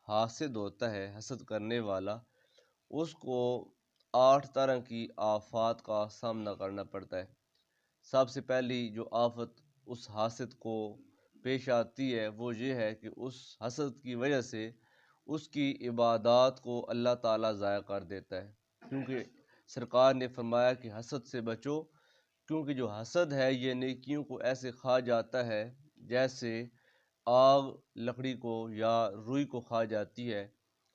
حاسد ہوتا ہے، حسد کرنے والا، اس کو 8 طرح کی آفات کا سامنا کرنا پڑتا ہے۔ سب سے پہلی جو آفت اس حاسد کو پیش آتی ہے وہ یہ ہے کہ اس حسد کی وجہ سے اس کی عبادات کو اللہ تعالیٰ ضائع کر دیتا ہے، کیونکہ سرکار نے فرمایا کہ حسد سے بچو، کیونکہ جو حسد ہے یہ نیکیوں کو ایسے کھا جاتا ہے جیسے آگ لکڑی کو یا روئی کو کھا جاتی ہے۔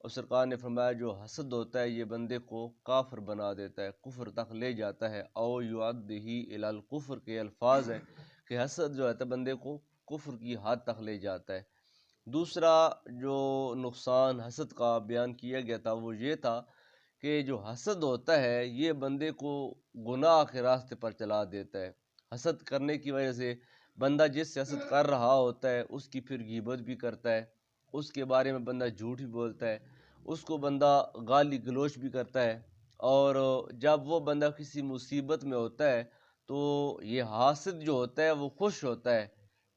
اور سرکار نے فرمایا جو حسد ہوتا ہے یہ بندے کو کافر بنا دیتا ہے، کفر تک لے جاتا ہے۔ او یعدہ الی الکفر کے الفاظ ہیں کہ حسد جو ہے بندے کو کفر کی حد تک لے جاتا ہے۔ دوسرا جو نقصان حسد کا بیان کیا گیا تھا وہ یہ تھا کہ جو حسد ہوتا ہے یہ بندے کو گناہ کے راستے پر چلا دیتا ہے۔ حسد کرنے کی وجہ سے بندہ جس سے حسد کر رہا ہوتا ہے اس کی پھر غیبت بھی کرتا ہے، اس کے بارے میں بندہ جھوٹ بھی بولتا ہے، اس کو بندہ گالی گلوچ بھی کرتا ہے، اور جب وہ بندہ کسی مصیبت میں ہوتا ہے تو یہ حاسد جو ہوتا ہے وہ خوش ہوتا ہے۔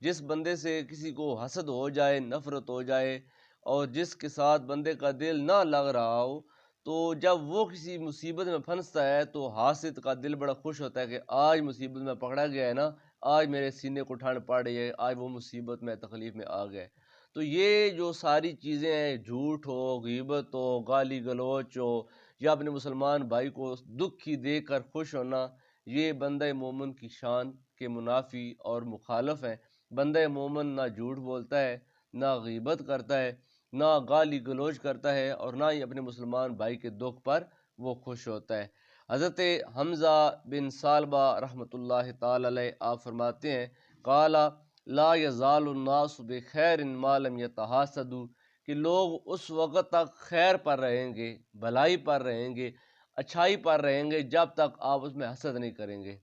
جس بندے سے کسی کو حسد ہو جائے، نفرت ہو جائے، اور جس کے ساتھ بندے کا دل نہ لگ رہا ہو، تو جب وہ کسی مصیبت میں پھنستا ہے تو حاسد کا دل بڑا خوش ہوتا ہے کہ آج مصیبت میں پکڑا گیا ہے نا، آج میرے سینے کو ٹھنڈ پڑ رہی ہے، آج وہ مصیبت میں تکلیف میں آ گئے۔ تو یہ جو ساری چیزیں ہیں، جھوٹ ہو، غیبت ہو، گالی گلوچ ہو، یا اپنے مسلمان بھائی کو دکھی دیکھ کر خوش ہونا، یہ بندہ مومن کی شان کے منافی اور مخالف ہیں۔ بندہ مومن نہ جھوٹ بولتا ہے، نہ غیبت کرتا ہے، نہ گالی گلوچ کرتا ہے، اور نہ ہی اپنے مسلمان بھائی کے دکھ پر وہ خوش ہوتا ہے۔ حضرت حمزہ بن ثعلبہ رحمۃ اللہ تعالی علیہ آپ فرماتے ہیں قال لا یزال الناس بخیر ما لم یتحاسدوا، کہ لوگ اس وقت تک خیر پر رہیں گے، بھلائی پر رہیں گے، اچھائی پر رہیں گے جب تک آپ اس میں حسد نہیں کریں گے۔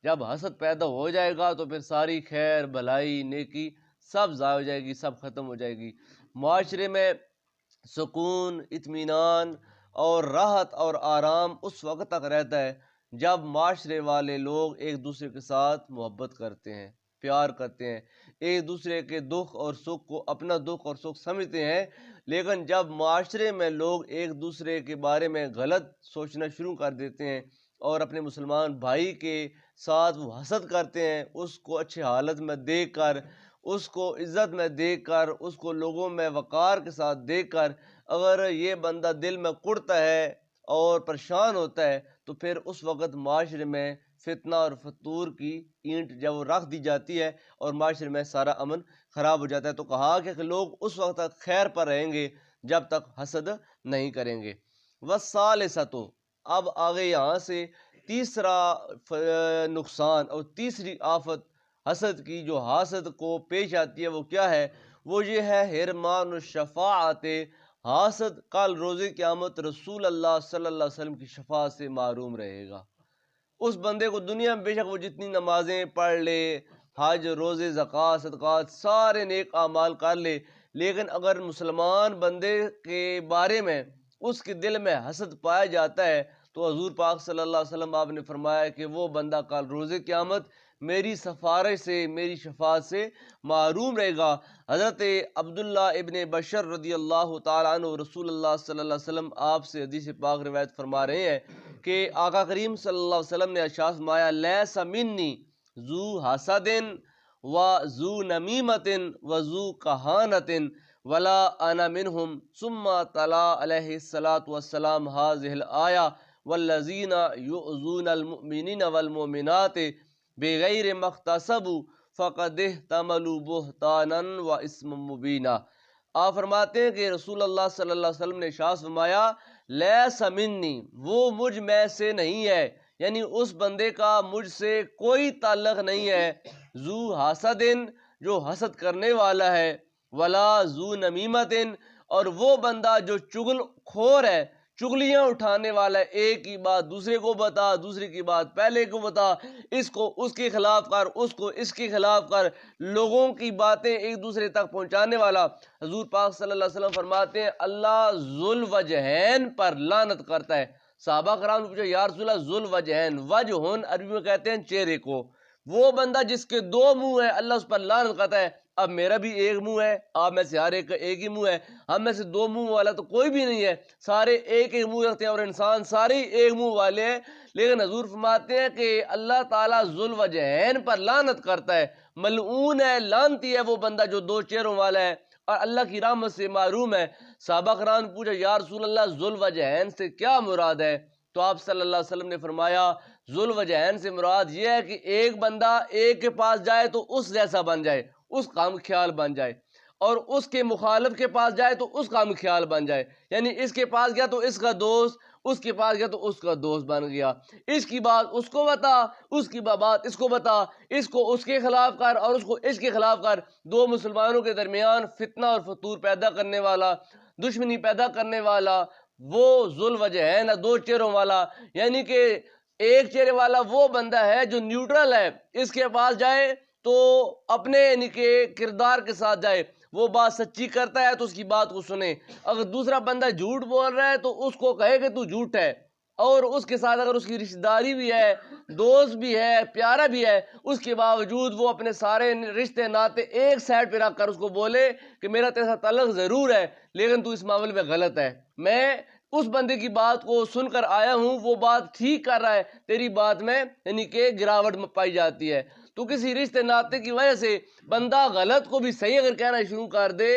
جب حسد پیدا ہو جائے گا تو پھر ساری خیر بھلائی نیکی سب ضائع ہو جائے گی، سب ختم ہو جائے گی۔ معاشرے میں سکون، اطمینان اور راحت اور آرام اس وقت تک رہتا ہے جب معاشرے والے لوگ ایک دوسرے کے ساتھ محبت کرتے ہیں، پیار کرتے ہیں، ایک دوسرے کے دکھ اور سکھ کو اپنا دکھ اور سکھ سمجھتے ہیں۔ لیکن جب معاشرے میں لوگ ایک دوسرے کے بارے میں غلط سوچنا شروع کر دیتے ہیں اور اپنے مسلمان بھائی کے ساتھ وہ حسد کرتے ہیں، اس کو اچھے حالت میں دیکھ کر، اس کو عزت میں دیکھ کر، اس کو لوگوں میں وقار کے ساتھ دیکھ کر، اگر یہ بندہ دل میں کڑتا ہے اور پریشان ہوتا ہے تو پھر اس وقت معاشرے میں فتنہ اور فتور کی اینٹ جب وہ رکھ دی جاتی ہے اور معاشرے میں سارا امن خراب ہو جاتا ہے۔ تو کہا کہ لوگ اس وقت تک خیر پر رہیں گے جب تک حسد نہیں کریں گے۔ وَالثَّالِثَةُ، اب آگے یہاں سے تیسرا نقصان اور تیسری آفت حسد کی جو حاسد کو پیش آتی ہے وہ کیا ہے؟ وہ یہ ہے حرمان الشفاعت، حاسد کل روز قیامت رسول اللہ صلی اللہ علیہ وسلم کی شفاعت سے محروم رہے گا۔ اس بندے کو دنیا میں بے شک وہ جتنی نمازیں پڑھ لے، حج، روزے، زکوٰۃ، صدقات، سارے نیک اعمال کر لے، لیکن اگر مسلمان بندے کے بارے میں اس کے دل میں حسد پایا جاتا ہے تو حضور پاک صلی اللہ علیہ وسلم آپ نے فرمایا کہ وہ بندہ کل روز قیامت میری سفارش سے، میری شفاعت سے محروم رہے گا۔ حضرت عبداللہ ابن بشر رضی اللہ تعالیٰ عنہ رسول اللہ صلی اللہ علیہ وسلم آپ سے حدیث پاک روایت فرما رہے ہیں کہ آقا کریم صلی اللہ علیہ وسلم نے ارشاد فرمایا لیس منی ذو حسد و ذو نمیمت و ذو کہانت ولا انا منہم، ثم تلا علیہ الصلاۃ والسلام هذه الآیہ والذین یؤذون المؤمنین والمؤمنات بغیر ما اکتسبوا فقد احتملوا بہتانا و اسما مبینا۔ آپ فرماتے ہیں کہ رسول اللہ صلی اللہ علیہ وسلم نے ارشاد فرمایا لیس منی، وہ مجھ میں سے نہیں ہے، یعنی اس بندے کا مجھ سے کوئی تعلق نہیں ہے، ذو حسد، جو حسد کرنے والا ہے، ولا ذو نمیمت، اور وہ بندہ جو چغل خور ہے، چغلیاں اٹھانے والا ہے، ایک کی بات دوسرے کو بتا، دوسرے کی بات پہلے کو بتا، اس کو اس کے خلاف کر، اس کو اس کے خلاف کر، لوگوں کی باتیں ایک دوسرے تک پہنچانے والا۔ حضور پاک صلی اللہ علیہ وسلم فرماتے ہیں اللہ ذو الوجہین پر لعنت کرتا ہے۔ صحابہ کرام نے پوچھا یا رسول اللہ ذو الوجہین، وجہن عربی میں کہتے ہیں چہرے کو، وہ بندہ جس کے دو منہ ہیں اللہ اس پر لعنت کرتا ہے۔ اب میرا بھی ایک منہ ہے، آپ میں سے ہر ایک کا ایک ہی منہ ہے، ہم میں سے دو منہ والا تو کوئی بھی نہیں ہے، سارے ایک ایک منہ رکھتے ہیں اور انسان سارے ایک منہ والے ہیں۔ لیکن حضور فرماتے ہیں کہ اللہ تعالیٰ ذو الوجہین پر لعنت کرتا ہے، ملعون ہے، لعنتی ہے وہ بندہ جو دو چہروں والا ہے اور اللہ کی رحمت سے محروم ہے۔ صحابہ کرام نے پوچھا یا رسول اللہ ذو الوجہین سے کیا مراد ہے؟ تو آپ صلی اللہ علیہ وسلم نے فرمایا ذو الوجہین سے مراد یہ ہے کہ ایک بندہ ایک کے پاس جائے تو اس جیسا بن جائے، اس کا ہم خیال بن جائے، اور اس کے مخالف کے پاس جائے تو اس کا ہم خیال بن جائے، یعنی اس کے پاس گیا تو اس کا دوست، اس کے پاس گیا تو اس کا دوست بن گیا، اس کی بات اس کو بتا، اس کی بات اس کو بتا، اس کو اس کے خلاف کر اور اس کو اس کے خلاف کر۔ دو مسلمانوں کے درمیان فتنہ اور فتور پیدا کرنے والا، دشمنی پیدا کرنے والا وہ ذو الوجہین ہے، دو چہروں والا، یعنی کہ ایک چہرے والا وہ بندہ ہے جو نیوٹرل ہے، اس کے پاس جائے تو اپنے یعنی کہ کردار کے ساتھ جائے، وہ بات سچی کرتا ہے تو اس کی بات کو سنے، اگر دوسرا بندہ جھوٹ بول رہا ہے تو اس کو کہے کہ تو جھوٹ ہے، اور اس کے ساتھ اگر اس کی رشتہ داری بھی ہے، دوست بھی ہے، پیارا بھی ہے، اس کے باوجود وہ اپنے سارے رشتے ناتے ایک سائڈ پہ رکھ کر اس کو بولے کہ میرا تیرے ساتھ تعلق ضرور ہے لیکن تو اس معاملے میں غلط ہے، میں اس بندے کی بات کو سن کر آیا ہوں، وہ بات ٹھیک کر رہا ہے، تیری بات میں یعنی کہ گراوٹ پائی جاتی ہے۔ تو کسی رشتے ناتے کی وجہ سے بندہ غلط کو بھی صحیح اگر کہنا شروع کر دے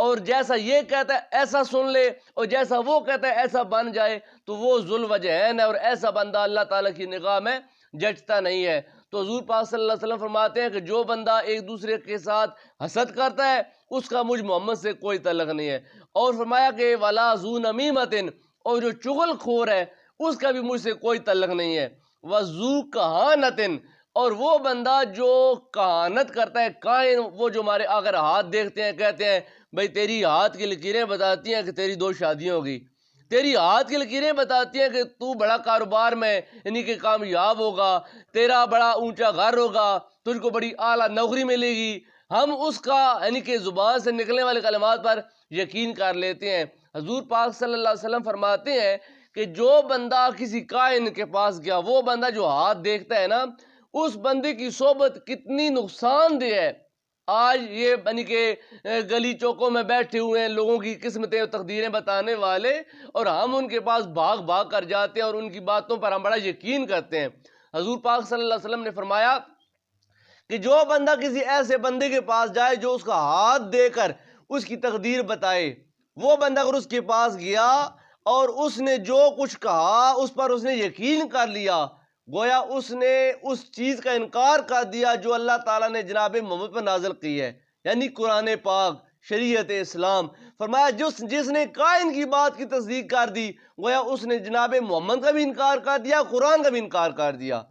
اور جیسا یہ کہتا ہے ایسا سن لے اور جیسا وہ کہتا ہے ایسا بن جائے تو وہ ذو الوجہین ہے، اور ایسا بندہ اللہ تعالیٰ کی نگاہ میں جچتا نہیں ہے۔ تو حضور پاک صلی اللہ علیہ وسلم فرماتے ہیں کہ جو بندہ ایک دوسرے کے ساتھ حسد کرتا ہے اس کا مجھ محمد سے کوئی تعلق نہیں ہے، اور فرمایا کہ وَلَا ذُو نَمِیمَةٍ، اور جو چغل خور ہے اس کا بھی مجھ سے کوئی تعلق نہیں ہے، وَذُو کہانَةٍ، اور وہ بندہ جو کہانت کرتا ہے، کاہن وہ جو ہمارے اگر ہاتھ دیکھتے ہیں کہتے ہیں بھئی تیری ہاتھ کی لکیریں بتاتی ہیں کہ تیری 2 شادیاں ہوگی، تیری ہاتھ کی لکیریں بتاتی ہیں کہ تو بڑا کاروبار میں یعنی کہ کامیاب ہوگا، تیرا بڑا اونچا گھر ہوگا، تجھ کو بڑی اعلیٰ نوکری ملے گی، ہم اس کا یعنی کہ زبان سے نکلنے والے کلمات پر یقین کر لیتے ہیں۔ حضور پاک صلی اللہ علیہ وسلم فرماتے ہیں کہ جو بندہ کسی کائن کے پاس گیا، وہ بندہ جو ہاتھ دیکھتا ہے نا، اس بندے کی صحبت کتنی نقصان دہ ہے۔ آج یہ یعنی کہ گلی چوکوں میں بیٹھے ہوئے ہیں لوگوں کی قسمتیں اور تقدیریں بتانے والے، اور ہم ان کے پاس بھاگ بھاگ کر جاتے ہیں اور ان کی باتوں پر ہم بڑا یقین کرتے ہیں۔ حضور پاک صلی اللہ علیہ وسلم نے فرمایا کہ جو بندہ کسی ایسے بندے کے پاس جائے جو اس کا ہاتھ دے کر اس کی تقدیر بتائے، وہ بندہ اگر اس کے پاس گیا اور اس نے جو کچھ کہا اس پر اس نے یقین کر لیا، گویا اس نے اس چیز کا انکار کر دیا جو اللہ تعالیٰ نے جناب محمد پر نازل کی ہے، یعنی قرآن پاک، شریعت اسلام۔ فرمایا جس نے کائن کی بات کی تصدیق کر دی، گویا اس نے جناب محمد کا بھی انکار کر دیا، قرآن کا بھی انکار کر دیا۔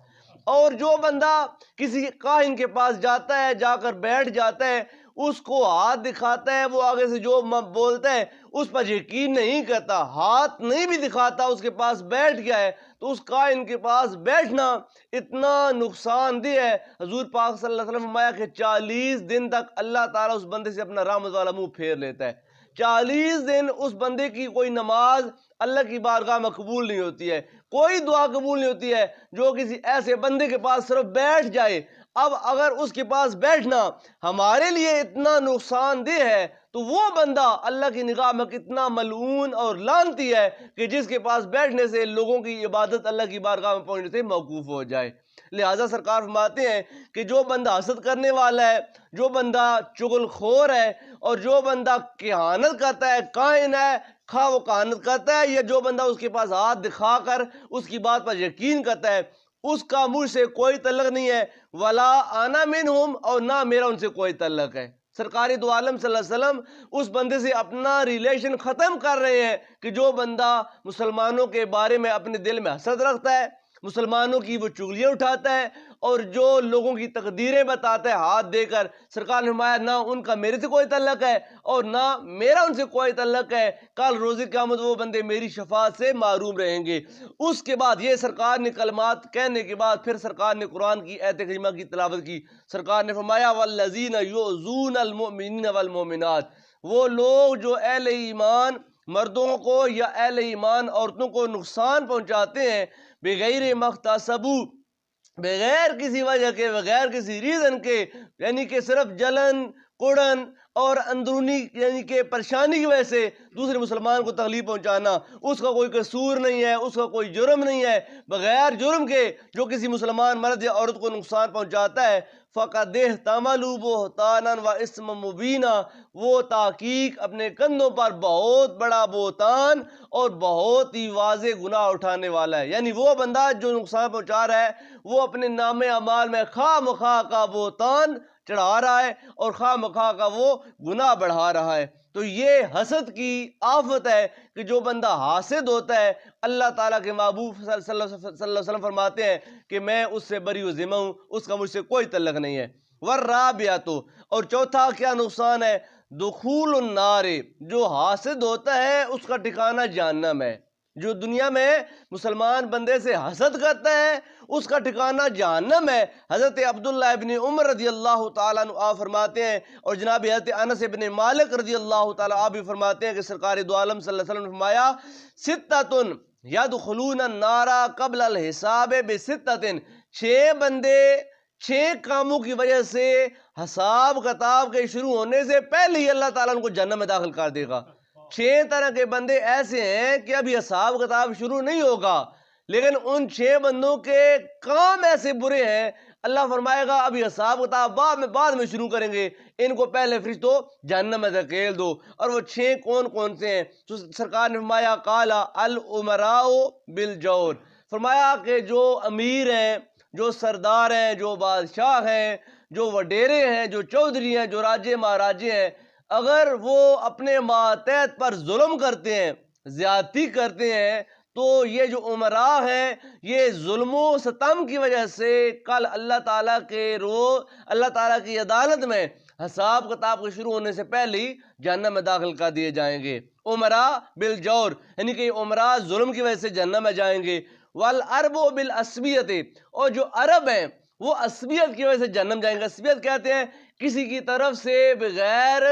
اور جو بندہ کسی کاہن کے پاس جاتا ہے، جا کر بیٹھ جاتا ہے، اس کو ہاتھ دکھاتا ہے، وہ آگے سے جو بولتا ہے اس پر یقین نہیں کرتا، ہاتھ نہیں بھی دکھاتا، اس کے پاس بیٹھ گیا ہے، تو اس کائن کے پاس بیٹھنا اتنا نقصان دہ ہے۔ حضور پاک صلی اللہ علیہ وسلم فرمایا کہ 40 دن تک اللہ تعالیٰ اس بندے سے اپنا رحمت والا منہ پھیر لیتا ہے، 40 دن اس بندے کی کوئی نماز اللہ کی بارگاہ میں قبول نہیں ہوتی ہے، کوئی دعا قبول نہیں ہوتی ہے جو کسی ایسے بندے کے پاس صرف بیٹھ جائے۔ اب اگر اس کے پاس بیٹھنا ہمارے لیے اتنا نقصان دہ ہے تو وہ بندہ اللہ کی نگاہ میں کتنا ملعون اور لعنتی ہے کہ جس کے پاس بیٹھنے سے لوگوں کی عبادت اللہ کی بارگاہ میں پہنچنے سے موقوف ہو جائے۔ لہٰذا سرکار فرماتے ہیں کہ جو بندہ حسد کرنے والا ہے، جو بندہ چغل خور ہے، اور جو بندہ کہانت کرتا ہے، کاہن ہے، خواہ وہ کہانت کرتا ہے یا جو بندہ اس کے پاس ہاتھ دکھا کر اس کی بات پر یقین کرتا ہے، اس کا مجھ سے کوئی تعلق نہیں ہے، ولا انا منہم، اور نہ میرا ان سے کوئی تعلق ہے۔ سرکار دو عالم صلی اللہ علیہ وسلم اس بندے سے اپنا ریلیشن ختم کر رہے ہیں کہ جو بندہ مسلمانوں کے بارے میں اپنے دل میں حسد رکھتا ہے، مسلمانوں کی وہ چغلیاں اٹھاتا ہے اور جو لوگوں کی تقدیریں بتاتا ہے ہاتھ دے کر، سرکار نے فرمایا نہ ان کا میرے سے کوئی تعلق ہے اور نہ میرا ان سے کوئی تعلق ہے، کل روز قیامت وہ بندے میری شفاعت سے محروم رہیں گے۔ اس کے بعد یہ سرکار نے کلمات کہنے کے بعد پھر سرکار نے قرآن کی آیت کریمہ کی تلاوت کی۔ سرکار نے فرمایا والذین یؤذون المؤمنین والمؤمنات، وہ لوگ جو اہل ایمان مردوں کو یا اہل ایمان عورتوں کو نقصان پہنچاتے ہیں بغیر مختصبو، بغیر کسی وجہ کے، بغیر کسی ریزن کے، یعنی کہ صرف جلن، کڑن اور اندرونی یعنی کہ پریشانی کی وجہ سے دوسرے مسلمان کو تکلیف پہنچانا، اس کا کوئی قصور نہیں ہے، اس کا کوئی جرم نہیں ہے، بغیر جرم کے جو کسی مسلمان مرد یا عورت کو نقصان پہنچاتا ہے فقد احتملوا بہتانا و اسم مبینا، وہ تحقیق اپنے کندھوں پر بہت بڑا بہتان اور بہت ہی واضح گناہ اٹھانے والا ہے۔ یعنی وہ بندہ جو نقصان پہنچا رہا ہے وہ اپنے نام اعمال میں خواہ مخواہ کا بہتان چڑھا رہا ہے اور خواہ مخواہ کا وہ گناہ بڑھا رہا ہے۔ تو یہ حسد کی آفت ہے کہ جو بندہ حاسد ہوتا ہے، اللہ تعالیٰ کے محبوب صلی اللہ علیہ وسلم فرماتے ہیں کہ میں اس سے بری و ذمہ ہوں، اس کا مجھ سے کوئی تعلق نہیں ہے۔ والرابعۃ، اور چوتھا کیا نقصان ہے؟ دخول النار، جو حاسد ہوتا ہے اس کا ٹھکانہ جہنم ہے۔ جو دنیا میں مسلمان بندے سے حسد کرتا ہے اس کا ٹھکانہ جہنم ہے۔ حضرت عبداللہ ابن عمر رضی اللہ تعالیٰ عنہ آپ فرماتے ہیں، اور جناب حضرت انس ابن مالک رضی اللہ تعالیٰ آپ بھی فرماتے ہیں کہ سرکار دو عالم صلی اللہ علیہ وسلم نے فرمایا ستۃ یدخلون النار قبل الحساب بستۃ، 6 بندے 6 کاموں کی وجہ سے حساب کتاب کے شروع ہونے سے پہلے ہی اللہ تعالیٰ ان کو جہنم میں داخل کر دے گا۔ 6 طرح کے بندے ایسے ہیں کہ ابھی حساب کتاب شروع نہیں ہوگا، لیکن ان 6 بندوں کے کام ایسے برے ہیں، اللہ فرمائے گا ابھی حساب کتاب بعد میں شروع کریں گے، ان کو پہلے فرشتوں جہنم میں دھکیل دو۔ اور وہ 6 کون سے ہیں؟ تو سرکار نے فرمایا قال الامراء بالجور، فرمایا کہ جو امیر ہیں، جو سردار ہیں، جو بادشاہ ہیں، جو وڈیرے ہیں، جو چودھری ہیں، جو راجے مہاراجے ہیں، اگر وہ اپنے ماتحت پر ظلم کرتے ہیں، زیادتی کرتے ہیں، تو یہ جو امراء ہیں یہ ظلم و ستم کی وجہ سے کل اللہ تعالیٰ کے روز اللہ تعالیٰ کی عدالت میں حساب کتاب کے شروع ہونے سے پہلے ہی جہنم میں داخل کر دیے جائیں گے۔ امراء بالجور، یعنی کہ امراء ظلم کی وجہ سے جہنم میں جائیں گے۔ والعرب بالعصبیت، اور جو عرب ہیں وہ عصبیت کی وجہ سے جہنم جائیں گے۔ عصبیت کہتے ہیں کسی کی طرف سے بغیر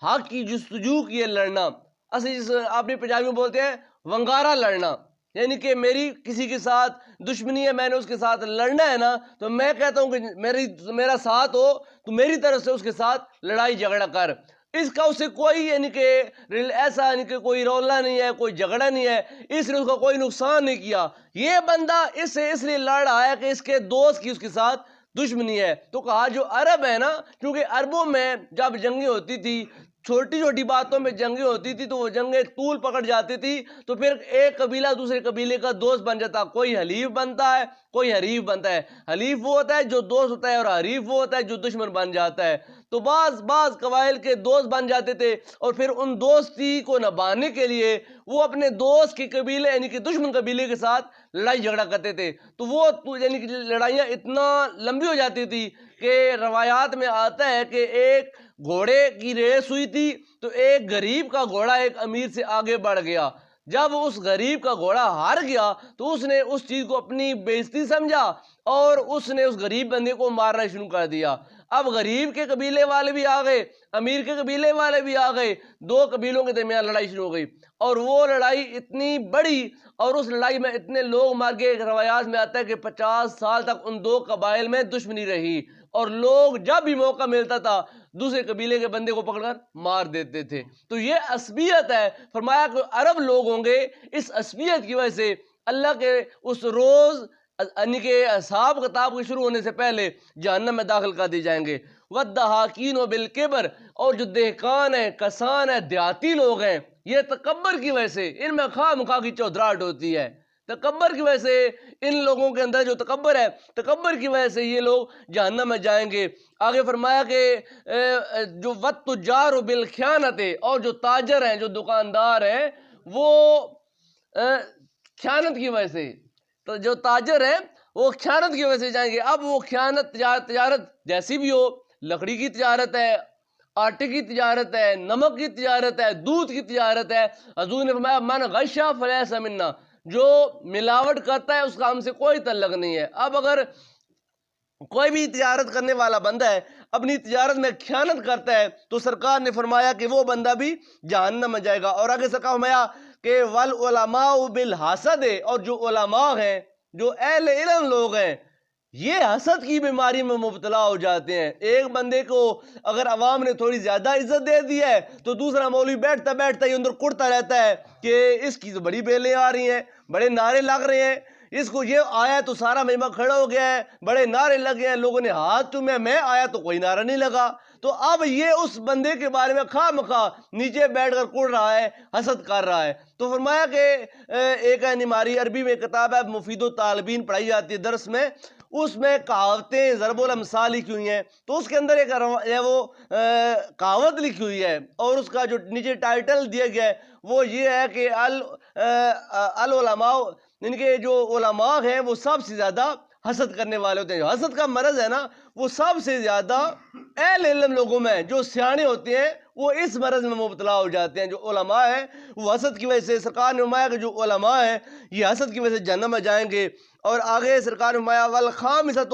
حق کی جستجو کیے لڑنا، آپ نے پنجابی میں بولتے ہیں ونگارا لڑنا، یعنی کہ میری کسی کے ساتھ دشمنی ہے، میں نے اس کے ساتھ لڑنا ہے نا، تو میں کہتا ہوں کہ میرا ساتھ ہو تو میری طرف سے اس کے ساتھ لڑائی جھگڑا کر، اس کا اس سے کوئی یعنی کہ ایسا یعنی کہ کوئی رولا نہیں ہے، کوئی جھگڑا نہیں ہے، اس نے اس کا کوئی نقصان نہیں کیا، یہ بندہ اس لیے لڑ رہا ہے کہ اس کے دوست کی اس کے ساتھ دشمنی ہے۔ تو کہا جو عرب ہے نا، کیونکہ عربوں میں جب جنگیں ہوتی تھی، چھوٹی چھوٹی باتوں میں جنگیں ہوتی تھی تو وہ جنگیں طول پکڑ جاتی تھی، تو پھر ایک قبیلہ دوسرے قبیلے کا دوست بن جاتا، کوئی حلیف بنتا ہے کوئی حریف بنتا ہے۔ حلیف وہ ہوتا ہے جو دوست ہوتا ہے، اور حریف وہ ہوتا ہے جو دشمن بن جاتا ہے۔ تو بعض قبائل کے دوست بن جاتے تھے، اور پھر ان دوستی کو نبھانے کے لیے وہ اپنے دوست کے قبیلے یعنی کہ دشمن قبیلے کے ساتھ لڑائی جھگڑا کرتے تھے، تو وہ یعنی کہ لڑائیاں اتنا لمبی ہو جاتی تھی کہ روایات میں آتا ہے کہ ایک گھوڑے کی ریس ہوئی تھی، تو ایک غریب کا گھوڑا ایک امیر سے آگے بڑھ گیا، جب اس غریب کا گھوڑا ہار گیا تو اس نے اس چیز کو اپنی بے عزتی سمجھا اور اس نے اس غریب بندے کو مارنا شروع کر دیا۔ اب غریب کے قبیلے والے بھی آ گئے، امیر کے قبیلے والے بھی آ گئے، 2 قبیلوں کے درمیان لڑائی شروع ہو گئی، اور وہ لڑائی اتنی بڑی اور اس لڑائی میں اتنے لوگ مار گئے، روایات میں آتا ہے کہ 50 سال تک ان 2 قبائل میں دشمنی رہی، اور لوگ جب بھی موقع ملتا تھا دوسرے قبیلے کے بندے کو پکڑ کر مار دیتے تھے۔ تو یہ عصبیت ہے، فرمایا کہ عرب لوگ ہوں گے، اس عصبیت کی وجہ سے اللہ کے اس روز یعنی کہ حساب کتاب کے شروع ہونے سے پہلے جہنم میں داخل کر دی جائیں گے۔ وَالدَّحَاقِينُ بِالْكِبْرِ، اور جو دہقان ہیں، کسان ہیں، دیہاتی لوگ ہیں، یہ تکبر کی وجہ سے ان میں خواہ مخواہ کی چودراہٹ ہوتی ہے، تکبر کی وجہ سے ان لوگوں کے اندر جو تکبر ہے، تکبر کی وجہ سے یہ لوگ جہنم میں جائیں گے۔ آگے فرمایا کہ جو وَالتُّجَّارُ بِالْخِيَانَةِ، اور جو تاجر ہیں، جو دکاندار ہیں، وہ خیانت کی وجہ سے، تو جو تاجر ہیں وہ خیانت کی وجہ سے جائیں گے۔ اب وہ خیانت تجارت جیسی بھی ہو، لکڑی کی تجارت ہے، آٹے کی تجارت ہے، نمک کی تجارت ہے، دودھ کی تجارت ہے، حضور نے فرمایا من غش فلیس منا، جو ملاوٹ کرتا ہے اس کا ہم سے کوئی تعلق نہیں ہے۔ اب اگر کوئی بھی تجارت کرنے والا بندہ ہے اپنی تجارت میں خیانت کرتا ہے تو سرکار نے فرمایا کہ وہ بندہ بھی جہنم میں جائے گا۔ اور آگے سرکار فرمایا کہ والعلماء بالحسد، اور جو علماء ہیں، جو اہل علم لوگ ہیں، یہ حسد کی بیماری میں مبتلا ہو جاتے ہیں. ایک بندے کو اگر عوام نے تھوڑی زیادہ عزت دے دی ہے تو دوسرا مولوی بیٹھتا بیٹھتا ہی اندر کڑتا رہتا ہے کہ اس کی تو بڑی بیلیں آ رہی ہیں, بڑے نعرے لگ رہے ہیں, اس کو یہ آیا تو سارا مجمع کھڑا ہو گیا ہے, بڑے نعرے لگے ہیں, لوگوں نے ہاتھ چومے, میں آیا تو کوئی نعرہ نہیں لگا. تو اب یہ اس بندے کے بارے میں خواہ مخواہ نیچے بیٹھ کر کڑ رہا ہے, حسد کر رہا ہے. تو فرمایا کہ ایک ہے نماری, عربی میں کتاب ہے مفید الطالبین پڑھائی جاتی ہے درس میں, اس میں کہاوتیں ضرب الامثال لکھی ہوئی ہیں. تو اس کے اندر ایک وہ کہاوت لکھی ہوئی ہے اور اس کا جو نیچے ٹائٹل دیا گیا ہے وہ یہ ہے کہ العلماء, ان کے جو علماء ہیں وہ سب سے زیادہ حسد کرنے والے ہوتے ہیں. جو حسد کا مرض ہے نا وہ سب سے زیادہ اہل علم لوگوں میں, جو سیانے ہوتے ہیں وہ اس مرض میں مبتلا ہو جاتے ہیں. جو علماء ہیں وہ حسد کی وجہ سے, سرکار نے فرمایا کہ جو علماء ہیں یہ حسد کی وجہ سے جہنم میں جائیں گے. اور آگے سرکار نے فرمایا والخامسۃ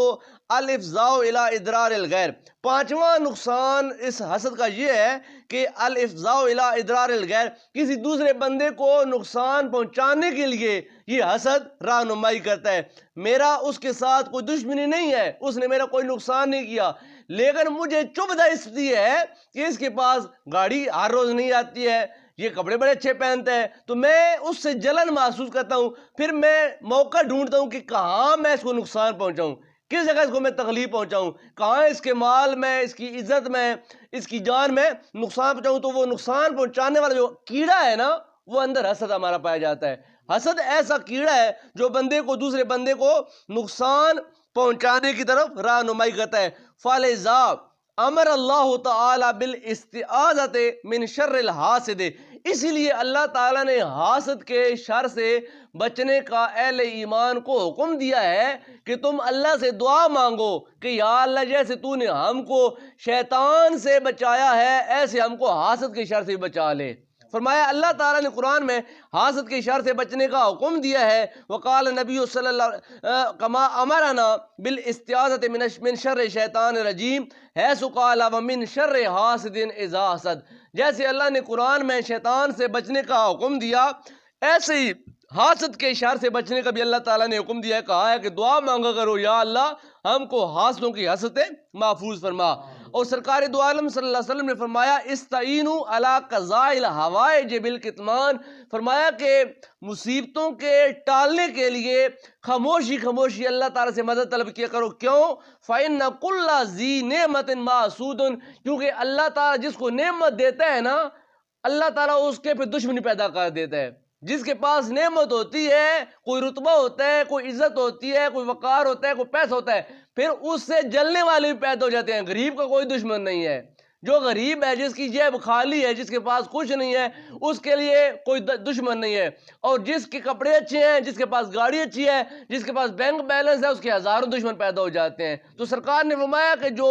الافضاء الی اضرار الغیر, پانچواں نقصان اس حسد کا یہ ہے کہ الافضاء الی اضرار الغیر, کسی دوسرے بندے کو نقصان پہنچانے کے لیے یہ حسد رہنمائی کرتا ہے. میرا اس کے ساتھ کوئی دشمنی نہیں ہے, اس نے میرا کوئی نقصان نہیں کیا, لیکن مجھے چبھتا اس لیے ہے کہ اس کے پاس گاڑی ہر روز نہیں آتی ہے, یہ کپڑے بڑے اچھے پہنتا ہے, تو میں اس سے جلن محسوس کرتا ہوں. پھر میں موقع ڈھونڈتا ہوں کہ کہاں میں اس کو نقصان پہنچاؤں, کس جگہ اس کو میں تکلیف پہنچاؤں, کہاں اس کے مال میں, اس کی عزت میں, اس کی جان میں نقصان پہنچاؤں. تو وہ نقصان پہنچانے والا جو کیڑا ہے نا وہ اندر حسد ہمارا پایا جاتا ہے. حسد ایسا کیڑا ہے جو بندے کو, دوسرے بندے کو نقصان پہنچانے کی طرف رہنمائی کرتا ہے. فَلِذَا امر اللہ تعالی بالاستعاذۃ من شر الحاسد, اسی لیے اللہ تعالیٰ نے حاسد کے شر سے بچنے کا اہل ایمان کو حکم دیا ہے کہ تم اللہ سے دعا مانگو کہ یا اللہ جیسے تو نے ہم کو شیطان سے بچایا ہے ایسے ہم کو حاسد کے شر سے بچا لے. فرمایا اللہ تعالیٰ نے قرآن میں حاسد کے شر سے بچنے کا حکم دیا ہے. وقال نبی صلی اللہ کما امرنا بالاستعاذۃ من شر شیطان الرجیم حیث قال ومن شر حاسد اذا حسد, جیسے اللہ نے قرآن میں شیطان سے بچنے کا حکم دیا ایسے ہی حاسد کے شر سے بچنے کا بھی اللہ تعالیٰ نے حکم دیا ہے. کہا ہے کہ دعا مانگا کرو یا اللہ ہم کو حاسدوں کی حسد سے محفوظ فرما. اور سرکار دو عالم صلی اللہ علیہ وسلم نے فرمایا استعینوا علی قضاء الحوائج بالکتمان, فرمایا کہ مصیبتوں کے ٹالنے کے لیے خاموشی اللہ تعالیٰ سے مدد طلب کیا کرو. کیوں؟ فَإِنَّ كُلَّ ذِي نِعْمَةٍ مَحْسُودٌ, کیونکہ اللہ تعالیٰ جس کو نعمت دیتا ہے نا اللہ تعالیٰ اس کے پہ دشمنی پیدا کر دیتا ہے. جس کے پاس نعمت ہوتی ہے, کوئی رتبہ ہوتا ہے, کوئی عزت ہوتی ہے, کوئی وقار ہوتا ہے, کوئی پیسہ ہوتا ہے, پھر اس سے جلنے والے بھی پیدا ہو جاتے ہیں. غریب کا کوئی دشمن نہیں ہے, جو غریب ہے, جس کی جیب خالی ہے, جس کے پاس کچھ نہیں ہے, اس کے لیے کوئی دشمن نہیں ہے. اور جس کے کپڑے اچھے ہیں, جس کے پاس گاڑی اچھی ہے, جس کے پاس بینک بیلنس ہے, اس کے ہزاروں دشمن پیدا ہو جاتے ہیں. تو سرکار نے فرمایا کہ جو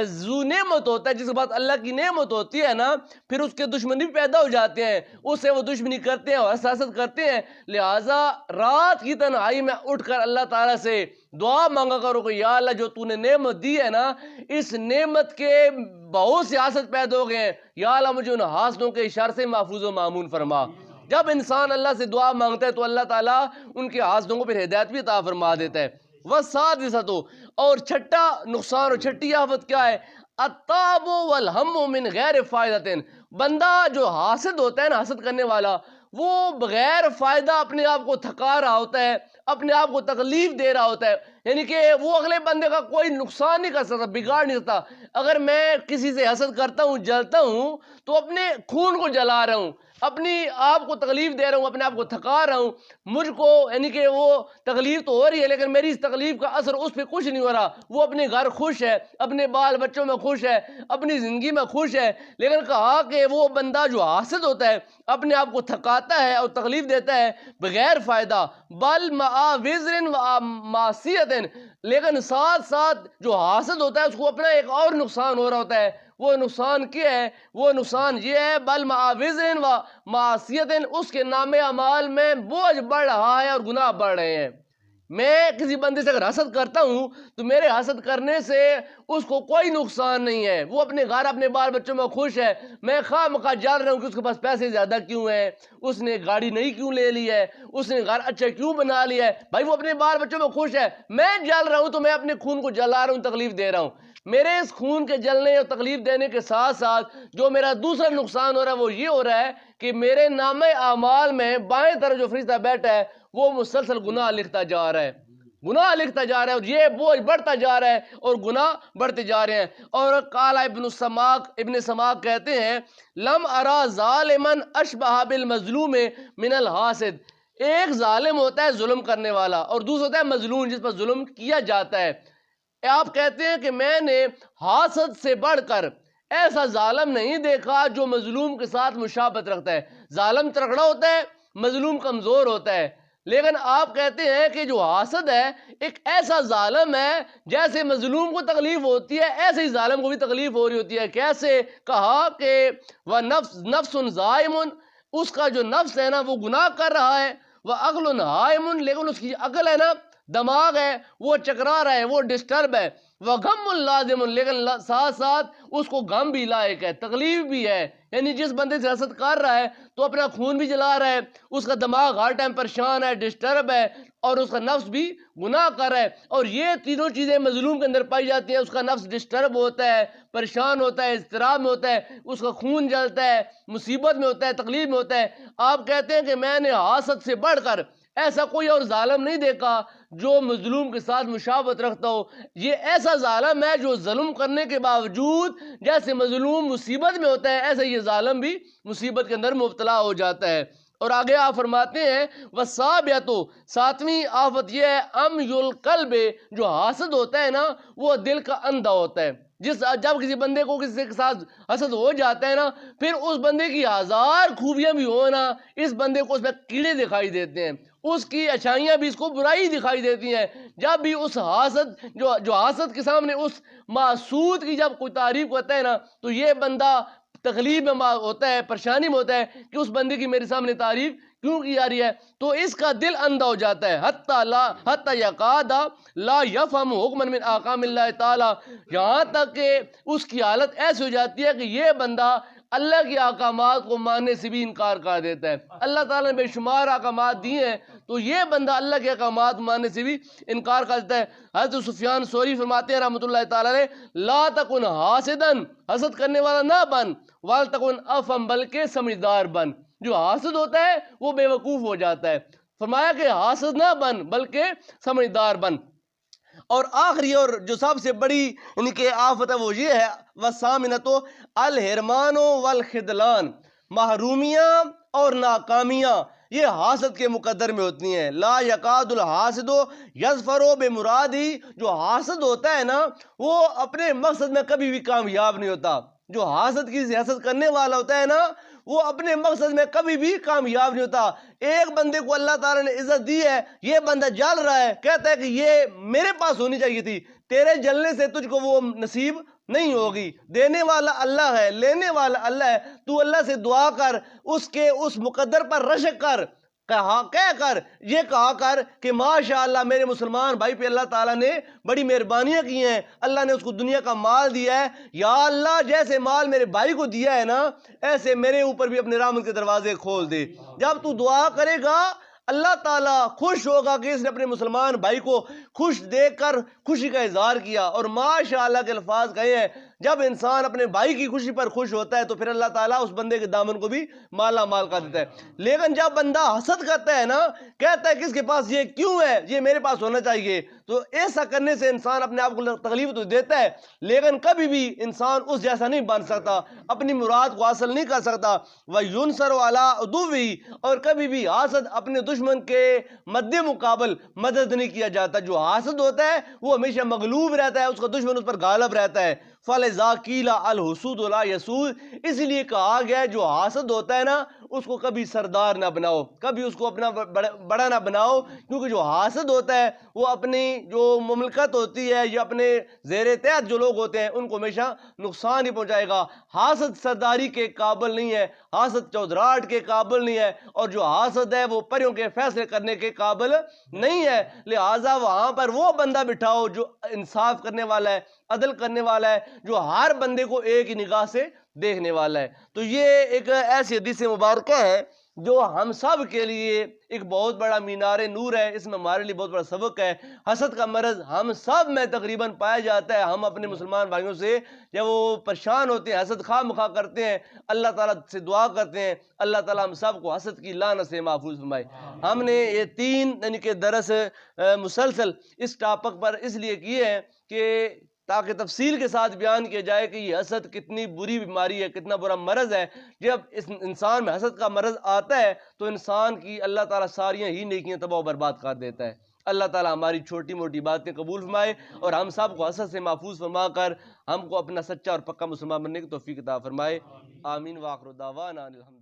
ذو نعمت ہوتا ہے, جس کے پاس اللہ کی نعمت ہوتی ہے نا, پھر اس کے دشمن بھی پیدا ہو جاتے ہیں, اس سے وہ دشمنی کرتے ہیں اور حسد کرتے ہیں. لہٰذا رات کی تنہائی میں اٹھ کر اللہ تعالیٰ سے دعا مانگا کرو کہ یا اللہ جو تو نے نعمت دی ہے نا, اس نعمت کے بہت سے حاسد پیدا ہو گئے ہیں, یا اللہ مجھے ان حاسدوں کے شر سے محفوظ و معمون فرما. جب انسان اللہ سے دعا مانگتا ہے تو اللہ تعالیٰ ان کے حاسدوں کو پھر ہدایت بھی عطا فرما دیتا ہے. وَالسَّادِسَةُ, اور چھٹا نقصان اور چھٹی آفت کیا ہے؟ الطَّعْبُ وَالْهَمُّ مِنْ غَيْرِ فَائِدَةٍ, بندہ جو حاسد ہوتا ہے نا, حسد کرنے والا, وہ بغیر فائدہ اپنے آپ کو تھکا رہا ہوتا ہے, اپنے آپ کو تکلیف دے رہا ہوتا ہے. یعنی کہ وہ اگلے بندے کا کوئی نقصان نہیں کر سکتا, بگاڑ نہیں سکتا. اگر میں کسی سے حسد کرتا ہوں, جلتا ہوں, تو اپنے خون کو جلا رہا ہوں, اپنی آپ کو تکلیف دے رہا ہوں, اپنے آپ کو تھکا رہا ہوں. مجھ کو یعنی کہ وہ تکلیف تو ہو رہی ہے لیکن میری اس تکلیف کا اثر اس پہ کچھ نہیں ہو رہا. وہ اپنے گھر خوش ہے, اپنے بال بچوں میں خوش ہے, اپنی زندگی میں خوش ہے. لیکن کہا کہ وہ بندہ جو حاسد ہوتا ہے اپنے آپ کو تھکاتا ہے اور تکلیف دیتا ہے بغیر فائدہ. بل مع وزر و معصیت, لیکن ساتھ ساتھ جو حاسد ہوتا ہے اس کو اپنا ایک اور نقصان ہو رہا ہوتا ہے. وہ نقصان کیا ہے؟ وہ نقصان یہ ہے بل مع وزر و معصیت, اس کے نام اعمال میں بوجھ بڑھ رہا ہے اور گناہ بڑھ رہے ہیں. میں کسی بندے سے اگر حسد کرتا ہوں تو میرے حسد کرنے سے اس کو کوئی نقصان نہیں ہے، وہ اپنے گھر اپنے بال بچوں میں خوش ہے، میں خواہ مخواہ جان رہا ہوں کہ اس کے پاس پیسے زیادہ کیوں ہیں، اس نے گاڑی نہیں کیوں لے لی ہے، اس نے گھر اچھا کیوں بنا لیا ہے، بھائی وہ اپنے بال بچوں میں خوش ہے، میں جل رہا ہوں تو میں اپنے خون کو جلا رہا ہوں، تکلیف دے رہا ہوں۔ میرے اس خون کے جلنے اور تکلیف دینے کے ساتھ ساتھ جو میرا دوسرا نقصان ہو رہا ہے وہ یہ ہو رہا ہے کہ میرے نامہ اعمال میں بائیں طرف جو فرشتہ بیٹھا ہے وہ مسلسل گناہ لکھتا جا رہا ہے، گناہ لکھتا جا رہا ہے، اور یہ بوجھ بڑھتا جا رہا ہے اور گناہ بڑھتے جا رہے ہیں۔ اور قال ابن سماک کہتے ہیں لم ارا ظالما اشبہ بالمظلوم من الحاسد، ایک ظالم ہوتا ہے ظلم کرنے والا اور دوسرا ہوتا ہے مظلوم جس پر ظلم کیا جاتا ہے۔ آپ کہتے ہیں کہ میں نے حاسد سے بڑھ کر ایسا ظالم نہیں دیکھا جو مظلوم کے ساتھ مشابہت رکھتا ہے، ظالم ترکڑا ہوتا ہے، مظلوم کمزور ہوتا ہے، لیکن آپ کہتے ہیں کہ جو حاسد ہے ایک ایسا ظالم ہے جیسے مظلوم کو تکلیف ہوتی ہے ایسے ہی ظالم کو بھی تکلیف ہو رہی ہوتی ہے۔ کیسے؟ کہا کہ وہ نفس ظائم، اس کا جو نفس ہے نا وہ گناہ کر رہا ہے، وہ عقل حائم، لیکن اس کی عقل ہے نا، دماغ ہے، وہ چکرا رہا ہے، وہ ڈسٹرب ہے، وہ غم لازم، لیکن ساتھ ساتھ اس کو غم بھی لائق ہے، تکلیف بھی ہے۔ یعنی جس بندے سے حسد کر رہا ہے تو اپنا خون بھی جلا رہا ہے، اس کا دماغ ہر ٹائم پریشان ہے، ڈسٹرب ہے، اور اس کا نفس بھی گناہ کر رہا ہے، اور یہ تینوں چیزیں مظلوم کے اندر پائی جاتی ہیں۔ اس کا نفس ڈسٹرب ہوتا ہے، پریشان ہوتا ہے، اضطراب میں ہوتا ہے، اس کا خون جلتا ہے، مصیبت میں ہوتا ہے، تکلیف میں ہوتا ہے۔ آپ کہتے ہیں کہ میں نے حاسد سے بڑھ کر ایسا کوئی اور ظالم نہیں دیکھا جو مظلوم کے ساتھ مشابہت رکھتا ہو، یہ ایسا ظالم ہے جو ظلم کرنے کے باوجود جیسے مظلوم مصیبت میں ہوتا ہے ایسے یہ ظالم بھی مصیبت کے اندر مبتلا ہو جاتا ہے۔ اور آگے آپ فرماتے ہیں وَالسَّابِعَةُ، ساتویں آفت یہ ہے اَمْیُ الْقَلْبِ، جو حاسد ہوتا ہے نا وہ دل کا اندھا ہوتا ہے۔ جب کسی بندے کو کسی کے ساتھ حسد ہو جاتا ہے نا، پھر اس بندے کی ہزار خوبیاں بھی ہو نا، اس بندے کو اس میں کیڑے دکھائی دیتے ہیں، اس کی اچھائیاں بھی اس کو برائی دکھائی دیتی ہیں۔ جب بھی اس حاسد جو حاسد کے سامنے اس محسود کی جب کوئی تعریف کرتا ہے نا تو یہ بندہ تکلیف میں ہوتا ہے، پریشانی میں ہوتا ہے کہ اس بندے کی میرے سامنے تعریف کیوں کی جا رہی ہے، تو اس کا دل اندھا ہو جاتا ہے۔ حتی یقاد لا یفہم حکما من احکام اللہ تعالی، یہاں تک کہ اس کی حالت ایسی ہو جاتی ہے کہ یہ بندہ اللہ کے احکامات کو ماننے سے بھی انکار کر دیتا ہے۔ اللہ تعالیٰ نے بے شمار احکامات دیے ہیں تو یہ بندہ اللہ کے احکامات ماننے سے بھی انکار کر دیتا ہے۔ حضرت سفیان ثوری فرماتے ہیں رحمۃ اللہ تعالیٰ علیہ لا تکن حاسدا، حسد کرنے والا نہ بن، ولتکن افہم، بلکہ سمجھدار بن۔ جو حاسد ہوتا ہے وہ بے وقوف ہو جاتا ہے، فرمایا کہ حاسد نہ بن بلکہ سمجھدار بن۔ اور آخری اور جو سب سے بڑی یعنی کہ آفت ہے وہ یہ ہے وَالثَّامِنَةُ الْحِرْمَانُ وَالْخِذْلَانُ، محرومیاں اور ناکامیاں یہ حاسد کے مقدر میں ہوتی ہیں۔ لا یکاد الحاسد یظفر بمرادی، جو حاسد ہوتا ہے نا وہ اپنے مقصد میں کبھی بھی کامیاب نہیں ہوتا۔ جو حاسد کی حسد کرنے والا ہوتا ہے نا وہ اپنے مقصد میں کبھی بھی کامیاب نہیں ہوتا۔ ایک بندے کو اللہ تعالیٰ نے عزت دی ہے، یہ بندہ جل رہا ہے، کہتا ہے کہ یہ میرے پاس ہونی چاہیے تھی، تیرے جلنے سے تجھ کو وہ نصیب نہیں ہوگی۔ دینے والا اللہ ہے، لینے والا اللہ ہے، تو اللہ سے دعا کر، اس کے اس مقدر پر رشک کر، کہہ کر یہ کہا کر کہ ماشاءاللہ میرے مسلمان بھائی پہ اللہ تعالیٰ نے بڑی مہربانیاں کی ہیں، اللہ نے اس کو دنیا کا مال دیا ہے، یا اللہ جیسے مال میرے بھائی کو دیا ہے نا ایسے میرے اوپر بھی اپنے رحمت کے دروازے کھول دے۔ جب تو دعا کرے گا اللہ تعالیٰ خوش ہوگا کہ اس نے اپنے مسلمان بھائی کو خوش دیکھ کر خوشی کا اظہار کیا، اور ماشاءاللہ کے الفاظ کہے ہیں۔ جب انسان اپنے بھائی کی خوشی پر خوش ہوتا ہے تو پھر اللہ تعالیٰ اس بندے کے دامن کو بھی مالا مال کر دیتا ہے۔ لیکن جب بندہ حسد کرتا ہے نا، کہتا ہے کس کے پاس یہ کیوں ہے، یہ میرے پاس ہونا چاہیے، تو ایسا کرنے سے انسان اپنے آپ کو تکلیف تو دیتا ہے لیکن کبھی بھی انسان اس جیسا نہیں بن سکتا، اپنی مراد کو حاصل نہیں کر سکتا۔ وَيُنْصَرُ عَلَىٰ عُدُوِّهِ، اور کبھی بھی حاسد اپنے دشمن کے مد مقابل مدد نہیں کیا جاتا۔ جو حاسد ہوتا ہے وہ ہمیشہ مغلوب رہتا ہے، اس کا دشمن اس پر غالب رہتا ہے۔ فَلِذَا قِيلَ الْحُسُودُ لَا يَسُودُ، اس لیے کہا گیا ہے جو حاسد ہوتا ہے نا اس کو کبھی سردار نہ بناؤ، کبھی اس کو اپنا بڑا نہ بناؤ، کیونکہ جو حاسد ہوتا ہے وہ اپنی جو مملکت ہوتی ہے یا اپنے زیر تحت جو لوگ ہوتے ہیں ان کو ہمیشہ نقصان ہی پہنچائے گا۔ حاسد سرداری کے قابل نہیں ہے، حاسد چودراہٹ کے قابل نہیں ہے، اور جو حاسد ہے وہ پریوں کے فیصلے کرنے کے قابل نہیں ہے۔ لہٰذا وہاں پر وہ بندہ بٹھاؤ جو انصاف کرنے والا ہے، عدل کرنے والا ہے، جو ہر بندے کو ایک ہی نگاہ سے دیکھنے والا ہے۔ تو یہ ایک ایسی حدیث مبارکہ ہے جو ہم سب کے لیے ایک بہت بڑا مینار نور ہے، اس میں ہمارے لیے بہت بڑا سبق ہے۔ حسد کا مرض ہم سب میں تقریباً پایا جاتا ہے۔ ہم اپنے مسلمان بھائیوں سے جب وہ پریشان ہوتے ہیں، حسد خواہ مخواہ کرتے ہیں، اللہ تعالیٰ سے دعا کرتے ہیں، اللہ تعالیٰ ہم سب کو حسد کی لعنت سے محفوظ فرمائے۔ ہم نے یہ 3 یعنی کہ درس مسلسل اس ٹاپک پر اس لیے کیے ہیں کہ تاکہ تفصیل کے ساتھ بیان کیا جائے کہ یہ حسد کتنی بری بیماری ہے، کتنا برا مرض ہے۔ جب اس انسان میں حسد کا مرض آتا ہے تو انسان کی اللہ تعالیٰ ساریاں ہی نیکیاں تباہ و برباد کر دیتا ہے۔ اللہ تعالیٰ ہماری چھوٹی موٹی باتیں قبول فرمائے اور ہم سب کو حسد سے محفوظ فرما کر ہم کو اپنا سچا اور پکا مسلمان بننے کی توفیق عطا فرمائے۔ آمین۔ وآخر دعوانا الحمد